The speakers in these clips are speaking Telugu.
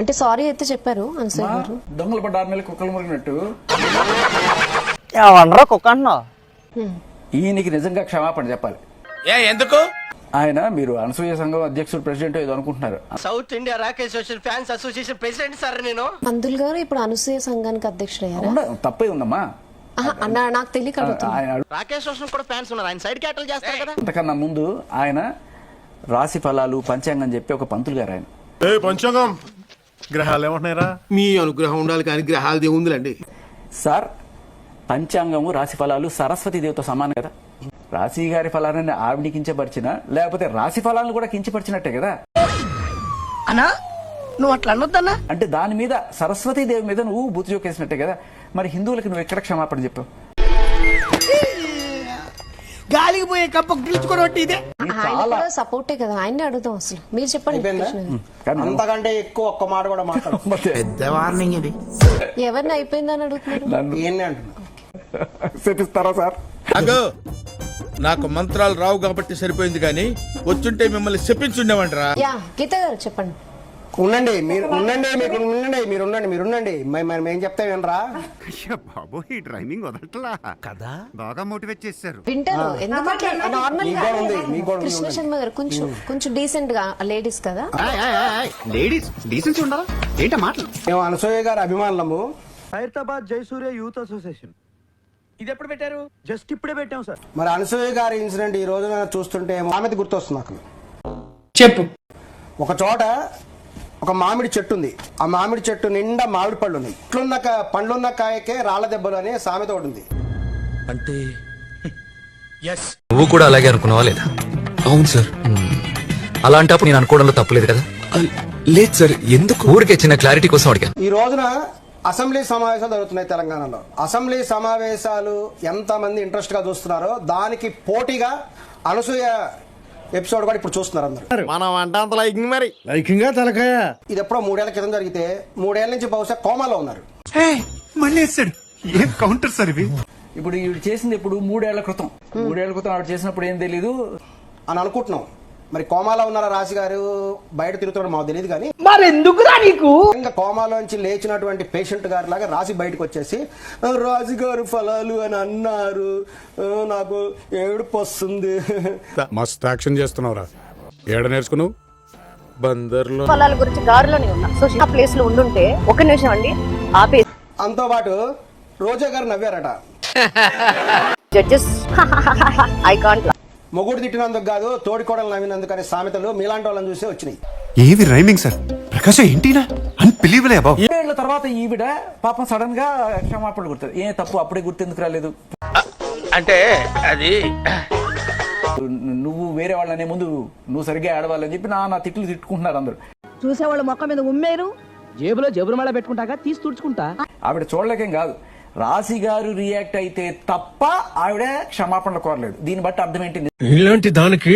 అంటే సారీ అయితే చెప్పారు అనసూయ గారు. దొంగలు పడ్డ 6 నెలలు కుక్కలు మురిగినట్టు ఏమనరా కుక్క అంటున్నావు? ఈయనకి నిజంగా క్షమాపణ చెప్పాలి. ఎందుకు? ఆయన మీరు అనసూయ సంఘం అధ్యక్షుడు ప్రెసిడెంట్ ఏదో అనుకుంటున్నారు. South India Rakesh social fans association president sir నేను. పంతులు గారు ఇప్పుడు అనసూయ సంఘానికి అధ్యక్షుడు అయ్యారా? తప్పే ఉందమ్మా. అన్న నాకు తెలియక అడుగుతున్నా. రాకేష్ సోషల్ కూడా ఫ్యాన్స్ ఉన్నారు, ఆయన సైడ్ క్యాటల్ చేస్తారు కదా. అంతకన్నా ముందు ఆయన రాశి ఫలాలు పంచాంగం చెప్పి ఒక పంతులు గారు ఆయన. పంచాంగం గ్రహాలు ఏమంటున్నారా? మీ అనుగ్రహం ఉండాలి కానీ గ్రహాలది ఏముందిలేండి సార్. పంచాంగము రాశి ఫలాలు సరస్వతి దేవతో సమానం కదా. రాశి గారి ఫలాన్ని ఆవిడ కించపరిచిన, లేకపోతే రాశి ఫలాలను కూడా కించపరిచినట్టే కదా. అన్నా నువ్వు అట్లా అనొద్దన్నా. అంటే దాని మీద సరస్వతి దేవి మీద నువ్వు బూతు జోకేసినట్టే కదా. మరి హిందువులకి నువ్వు ఎక్కడ క్షమాపణ చెప్పావు? గాలికి పోయే కప్ప గెలుచుకోవడం ఇదే. ఆయన కూడా సపోర్టే కదా, ఆయన్ని అడుగుదాం. అసలు మీరు చెప్పండి. అంతకంటే ఎక్కువ ఒక్క మాట కూడా మాట్లాడు. పెద్ద వార్నింగ్ ఇది. ఎవరిని అయిపోయిందని అడుగుతున్నారు? ఏంటి అంటున్నా చెప్పిస్తారా సార్? నాకు మంత్రాలు రావు కాబట్టి సరిపోయింది, కానీ వచ్చుంటే మిమ్మల్ని చెప్పించుండేవంటరా. యా గీత గారు చెప్పండి. ఉండండి మీరు ఉండండి, మీకు ఉండండి, మీరు ఉండండి. మేము చెప్తా వినరా? బాబు ఈ డ్రైవింగ్ వదలట్లా కదా, బాగా మోటివేట్ చేశారు. వింటారు ఎందుకంటే నార్మల్ మీకు కృష్ణ శర్మ గారు కొంచెం డీసెంట్ గా లేడీస్ కదా. లేడీస్ డీసెన్సీ ఉండాలా ఏంటా మాటలు? మేము అనసూయ గారి అభిమానులము. Hyderabad Jayasurya youth association. ఇది ఎప్పుడు పెట్టారు? జస్ట్ ఇప్పుడే పెట్టాం సార్. మరి అనసూయ గారి ఇన్సిడెంట్ ఈ రోజున చూస్తుంటే ఆమెది గుర్తొస్తుంది నాకు. చెప్పు. ఒక చోట ఒక మామిడి చెట్టు ఉంది. ఆ మామిడి చెట్టు నిండా మామిడి పళ్ళు ఉన్నాయి. పండ్లున్న కాయకే రాళ్ల దెబ్బలు అనే సామెత ఒకటి ఉంది. అంటే నువ్వు కూడా అలాగే అనుకున్నావా లేదా? అవును సార్. అలాంటప్పుడు నేను అనుకోవడంలో తప్పులేదు కదా. లేదు సార్, ఎందుకు? ఊరికే చిన్న క్లారిటీ కోసం అడిగాను. ఈ రోజున అసెంబ్లీ సమావేశాలు జరుగుతున్నాయి తెలంగాణలో. అసెంబ్లీ సమావేశాలు ఎంతమంది ఇంట్రెస్ట్ గా చూస్తున్నారో దానికి పోటీగా అనసూయ ఎపిసోడ్ కూడా ఇప్పుడు చూస్తున్నారు అందరూ. మనం అంటే అంత లైకింగ్, మరి లైకింగ్ తలకాయ. ఇది ఎప్పుడో 3 ఏళ్ల క్రితం జరిగితే 3 ఏళ్ల నుంచి బహుశా కోమాలో ఉన్నారు. మళ్ళీ వేసాడు. ఏం కౌంటర్ సార్ ఇవి? ఇప్పుడు ఈవిడ చేసింది ఇప్పుడు 3 ఏళ్ల క్రితం. 3 ఏళ్ల క్రితం ఆవిడ చేసినప్పుడు ఏం తెలీదు అని అనుకుంటున్నాం. మరి కోమాలో ఉన్నారా రాశి గారు, బయట తిరుగుతున్నాడు మాకు తెలియదు కానీ, మరి ఎందుకురా నీకు? ఇంకా కోమాలోంచి లేచినటువంటి పేషెంట్ గారి లాగా రాశి బయటకు వచ్చేసి రాశి గారు ఫలాలు అని అన్నారు, నాకు ఏడుపు వస్తుంది. మస్త్ యాక్షన్ చేస్తున్నావురా. ఏడ నేర్చుకున్నావు? బందర్లో. ఫలాల గురించి దారిలోనే ఉన్నా. సో ఆ ప్లేస్ లో ఉండుంటే ఒక నిమిషం అండి ఆపే. అంతో పాటు రోజా గారు నవ్వారట. Judges I can't. మొగుడు తిట్టినందుకు కాదు, తోడికోడలు నవ్వినందుకు అనే సామెతలు మీలాంటి వాళ్ళని చూసే వచ్చినాయి. ఏవి రైమింగ్ సార్? ప్రకాశం ఏంటినా అన్బిలీవబుల్ అబౌట్. 7 ఏళ్ల తర్వాత ఈవిడ పాపం సడన్ గా క్షమాపణ గుర్తుంది. ఏ తప్పు అప్పుడే గుర్తెందుకు రాలేదు? అంటే అది నువ్వు వేరే వాళ్ళనే ముందు నువ్వు సరిగ్గా ఆడవాళ్ళని చెప్పి నా తిట్లు తిట్టుకుంటున్నారు అందరూ. చూసేవాళ్ళు మొక్క మీద ఉమ్మేరు, జేబులో జబురుమాల పెట్టుకుంటాగా తీసి తుడుచుకుంటా. ఆవిడ చూడలేకేం కాదు, రాశి గారు రియాక్ట్ అయితే తప్ప ఆవిడ క్షమాపణలు కోరలేదు. దీన్ని బట్టి అర్థం ఏంటి? ఇలాంటి దానికి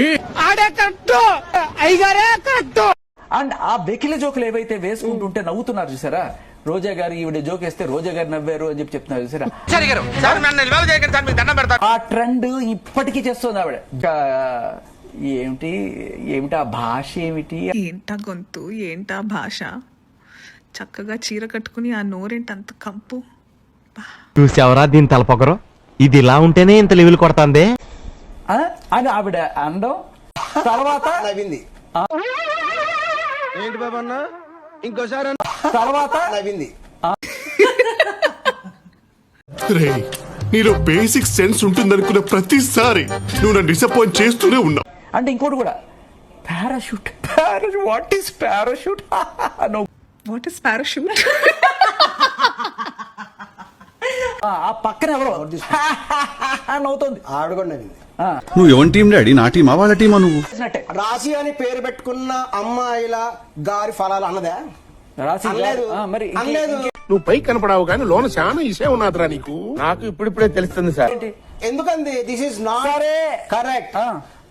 అండ్ ఆ బెకిల జోకులు ఏవైతే వేసుకుంటుంటే నవ్వుతున్నారు చూసారా, రోజా గారు ఈవిడ జోక్ వేస్తే రోజా గారు నవ్వారు అని చెప్పి చెప్తున్నారు చూసారా. ఆ ట్రెండ్ ఇప్పటికీ చేస్తుంది ఆవిడ. ఏమిటి ఆ భాష, ఏమిటి ఏంటా గొంతు, ఏంటా భాష, చక్కగా చీర కట్టుకుని ఆ నోరేంటి అంత కంపు. చూసావరా దీని తలపొగరు? ఇది ఇలా ఉంటేనే ఇంత లెవెల్ కొడతాందే అని ఆవిడ అనడం. తర్వాత నవ్వింది. ఏంటి బాబా అన్న ఇంకోసారి తర్వాత నవ్వింది. నీలో బేసిక్ సెన్స్ ఉంటుందనుకున్న ప్రతిసారి నువ్వు నన్ను డిసప్పాయింట్ చేస్తూనే ఉన్నావు. అంటే ఇంకోటి కూడా, parachute. What is parachute? What is parachute? ఆ పక్కన ఎవరో నవ్వుతుంది. ఆవిడ కూడా నవ్వింది. నువ్వు ఎవరి టీం డాడీ? నా టీమా వాళ్ళ టీమా? నువ్వు రాశి అని పేరు పెట్టుకున్న అమ్మాయిల గారి ఫలాలు అన్నదా? రాశి మరి అనలేదు. నువ్వు పై కనపడావు కానీ లోన చాలా ఇసే ఉన్నాదిరా నీకు. నాకు ఇప్పుడిప్పుడే తెలుస్తుంది సార్. ఎందుకంది? This is not correct.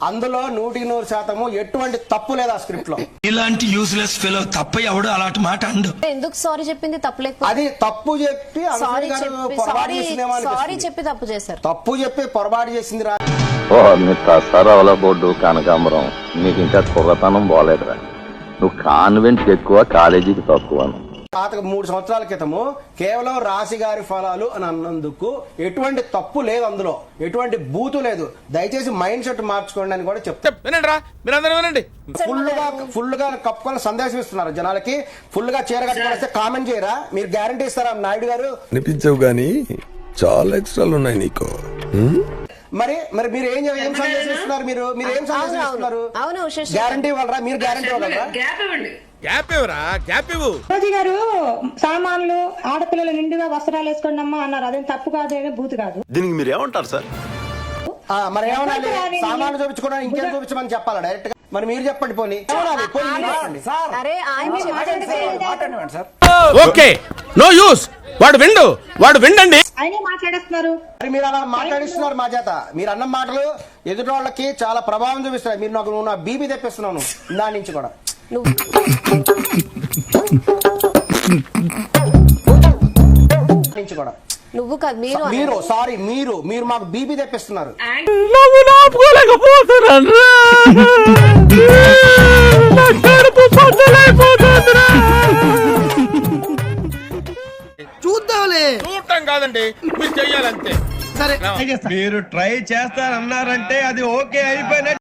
అందులో 100% ఎటువంటి తప్పు లేదు ఆ స్క్రిప్ట్ లో. ఇలాంటి యూస్లెస్ ఫెలో తప్ప ఎవడు అలాంటి మాట అండు. ఎందుకు సారీ చెప్పింది తప్పలేకపోతే? అది తప్పు చెప్పి సారీ చెప్పి తప్పు చేశారు. తప్పు చెప్పి పొరపాటు చేసింది రా. బోర్డు కనకాంబరం, నీకు ఇంకా కుర్రతనం పోలేదురా. నువ్వు కాన్వెంట్ ఎక్కువ కాలేజీకి తక్కువ. పాత 3 సంవత్సరాల క్రితము కేవలం రాశి గారి ఫలాలు అని అన్నందుకు ఎటువంటి తప్పు లేదు, అందులో ఎటువంటి బూతు లేదు. దయచేసి మైండ్ సెట్ మార్చుకోండి అని కూడా చెప్తాను. వినండి రా, మీరందరూ వినండి. ఫుల్ గా కప్పుకొని సందేశం ఇస్తున్నారు జనాలకి. ఫుల్ గా చీర కట్టుకొని కామెంట్ చేయరా? మీరు గ్యారంటీ ఇస్తారా నాయుడు గారు? అనిపించవు గానీ చాలా ఎక్స్ట్రాలు ఉన్నాయి నీకు. మరి మరి మీరు ఏం సందేశం ఇస్తున్నారు? మీరు ఏం సందేశం ఇస్తున్నారు? అవును గ్యారంటీ ఇవ్వగలరా? మీరు గ్యారంటీ ఇవ్వగలరా? గ్యాప్ ఇవ్వరా, గ్యాప్ ఇవ్వు. రోజు గారు సామాన్లు ఆడపిల్లలు నిండుగా వస్త్రాలు వేసుకోండి అమ్మా అన్నారు. అదేం తప్పు కాదు, ఏమీ బూతు కాదు. దీనికి మీరు ఏమంటారు సార్? మరి ఏమనాలి? సామాన్లు చూపించుకోవడానికి ఇంకేం చూపించమని చెప్పాలా డైరెక్ట్ గా? మరి మీరు చెప్పండి. పోనీ ఏమనాలి? పోనీ మీరు చెప్పండి. అరే ఆయన సార్ ఓకే, నో యూస్. వాడు విండండి. ఆయనే మాట్లాడేస్తున్నారు. మరి మీరు అలా మాట్లాడిస్తున్నారు మా చేత. మీరు అన్న మాటలు ఎదుటి వాళ్ళకి చాలా ప్రభావం చూపిస్తాయి. మీరు నువ్వు నా బీపీ తెప్పిస్తున్నాను దాని నుంచి కూడా. నువ్వు కాదు, మీరు మాకు బీపీ తెప్పిస్తున్నారు. చూడటం కాదండి, మీరు చెయ్యాలంతే. మీరు ట్రై చేస్తారన్నారంటే అది ఓకే అయిపోయినట్టు.